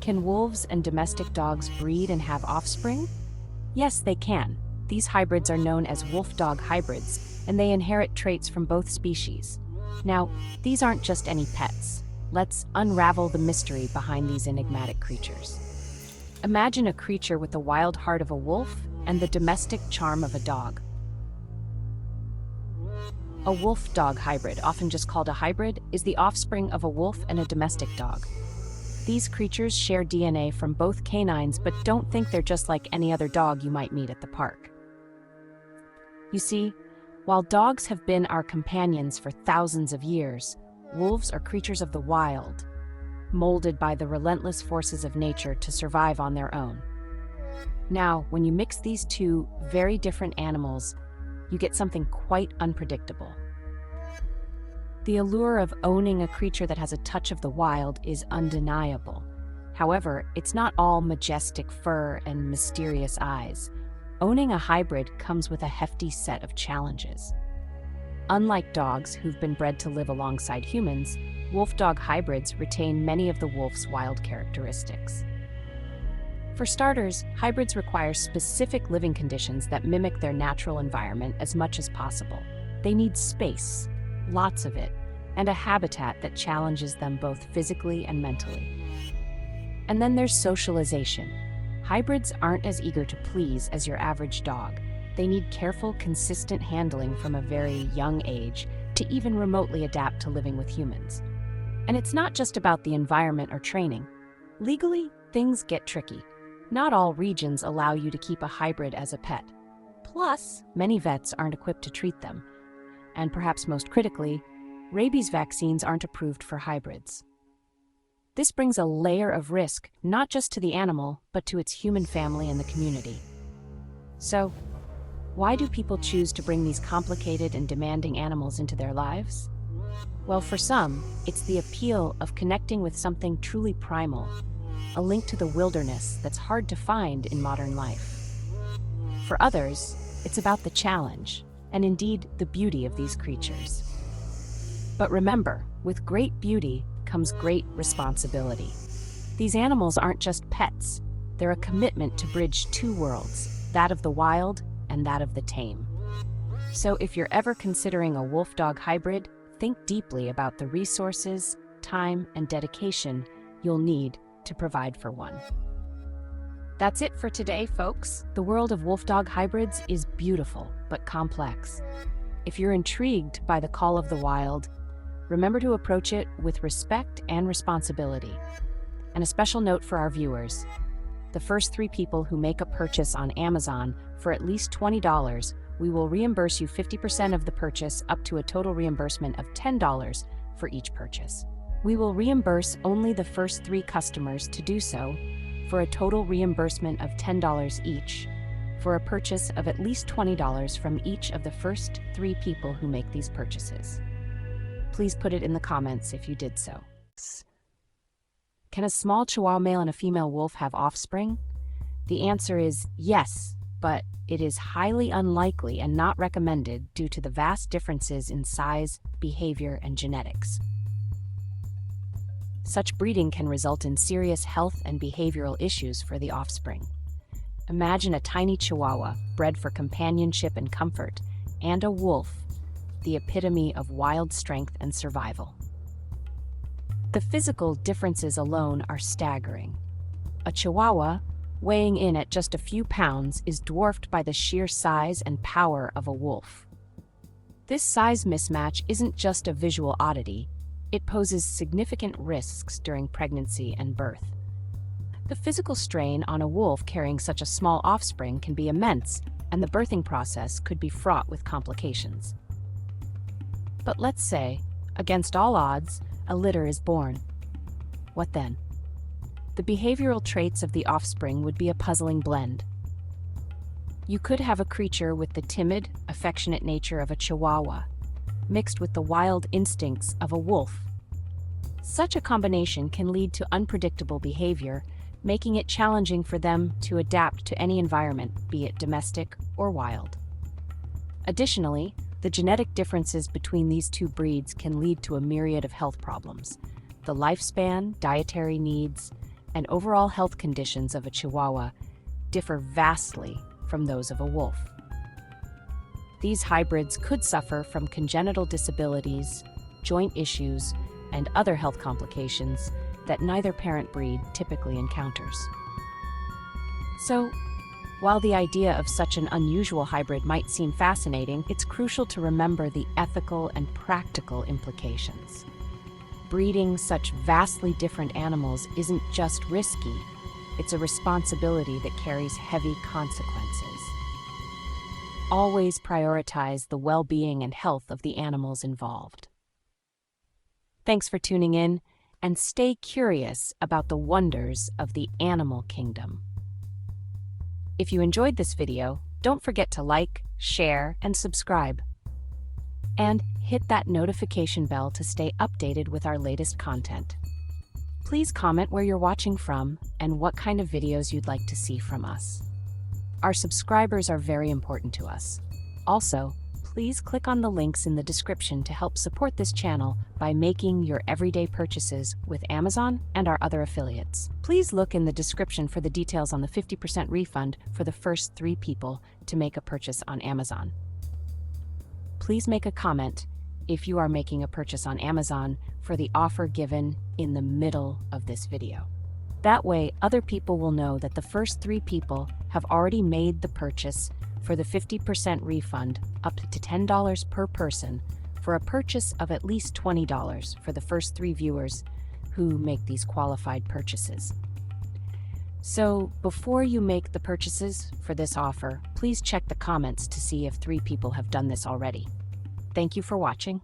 Can wolves and domestic dogs breed and have offspring? Yes, they can. These hybrids are known as wolf-dog hybrids, and they inherit traits from both species. Now, these aren't just any pets. Let's unravel the mystery behind these enigmatic creatures. Imagine a creature with the wild heart of a wolf and the domestic charm of a dog. A wolf-dog hybrid, often just called a hybrid, is the offspring of a wolf and a domestic dog. These creatures share DNA from both canines, but don't think they're just like any other dog you might meet at the park. You see, while dogs have been our companions for thousands of years, wolves are creatures of the wild, molded by the relentless forces of nature to survive on their own. Now, when you mix these two very different animals, you get something quite unpredictable. The allure of owning a creature that has a touch of the wild is undeniable. However, it's not all majestic fur and mysterious eyes. Owning a hybrid comes with a hefty set of challenges. Unlike dogs who've been bred to live alongside humans, wolf-dog hybrids retain many of the wolf's wild characteristics. For starters, hybrids require specific living conditions that mimic their natural environment as much as possible. They need space, lots of it, and a habitat that challenges them both physically and mentally. And then there's socialization. Hybrids aren't as eager to please as your average dog. They need careful, consistent handling from a very young age to even remotely adapt to living with humans. And it's not just about the environment or training. Legally, things get tricky. Not all regions allow you to keep a hybrid as a pet. Plus, many vets aren't equipped to treat them. And perhaps most critically, rabies vaccines aren't approved for hybrids. This brings a layer of risk, not just to the animal, but to its human family and the community. So, why do people choose to bring these complicated and demanding animals into their lives? Well, for some, it's the appeal of connecting with something truly primal, a link to the wilderness that's hard to find in modern life. For others, it's about the challenge, and indeed the beauty of these creatures. But remember, with great beauty comes great responsibility. These animals aren't just pets, they're a commitment to bridge two worlds, that of the wild and that of the tame. So if you're ever considering a wolf-dog hybrid, think deeply about the resources, time, and dedication you'll need to provide for one. That's it for today, folks. The world of wolf-dog hybrids is beautiful but complex. If you're intrigued by the call of the wild, remember to approach it with respect and responsibility. And a special note for our viewers: the first 3 people who make a purchase on Amazon for at least $20, we will reimburse you 50% of the purchase, up to a total reimbursement of $10 for each purchase. We will reimburse only the first 3 customers to do so, for a total reimbursement of $10 each, for a purchase of at least $20 from each of the first 3 people who make these purchases. Please put it in the comments if you did so. Can a small Chihuahua male and a female wolf have offspring? The answer is yes, but it is highly unlikely and not recommended due to the vast differences in size, behavior, and genetics. Such breeding can result in serious health and behavioral issues for the offspring. Imagine a tiny Chihuahua bred for companionship and comfort, and a wolf, the epitome of wild strength and survival. The physical differences alone are staggering. A Chihuahua, weighing in at just a few pounds, is dwarfed by the sheer size and power of a wolf. This size mismatch isn't just a visual oddity, it poses significant risks during pregnancy and birth. The physical strain on a wolf carrying such a small offspring can be immense, and the birthing process could be fraught with complications. But let's say, against all odds, a litter is born. What then? The behavioral traits of the offspring would be a puzzling blend. You could have a creature with the timid, affectionate nature of a Chihuahua, mixed with the wild instincts of a wolf. Such a combination can lead to unpredictable behavior, making it challenging for them to adapt to any environment, be it domestic or wild. Additionally, the genetic differences between these 2 breeds can lead to a myriad of health problems. The lifespan, dietary needs, and overall health conditions of a Chihuahua differ vastly from those of a wolf. These hybrids could suffer from congenital disabilities, joint issues, and other health complications that neither parent breed typically encounters. So, while the idea of such an unusual hybrid might seem fascinating, it's crucial to remember the ethical and practical implications. Breeding such vastly different animals isn't just risky, it's a responsibility that carries heavy consequences. Always prioritize the well-being and health of the animals involved. Thanks for tuning in, and stay curious about the wonders of the animal kingdom. If you enjoyed this video, don't forget to like, share, and subscribe. And hit that notification bell to stay updated with our latest content. Please comment where you're watching from and what kind of videos you'd like to see from us. Our subscribers are very important to us. Also, please click on the links in the description to help support this channel by making your everyday purchases with Amazon and our other affiliates. Please look in the description for the details on the 50% refund for the first 3 people to make a purchase on Amazon. Please make a comment if you are making a purchase on Amazon for the offer given in the middle of this video. That way, other people will know that the first 3 people have already made the purchase for the 50% refund up to $10 per person for a purchase of at least $20 for the first 3 viewers who make these qualified purchases. So, before you make the purchases for this offer, please check the comments to see if 3 people have done this already. Thank you for watching.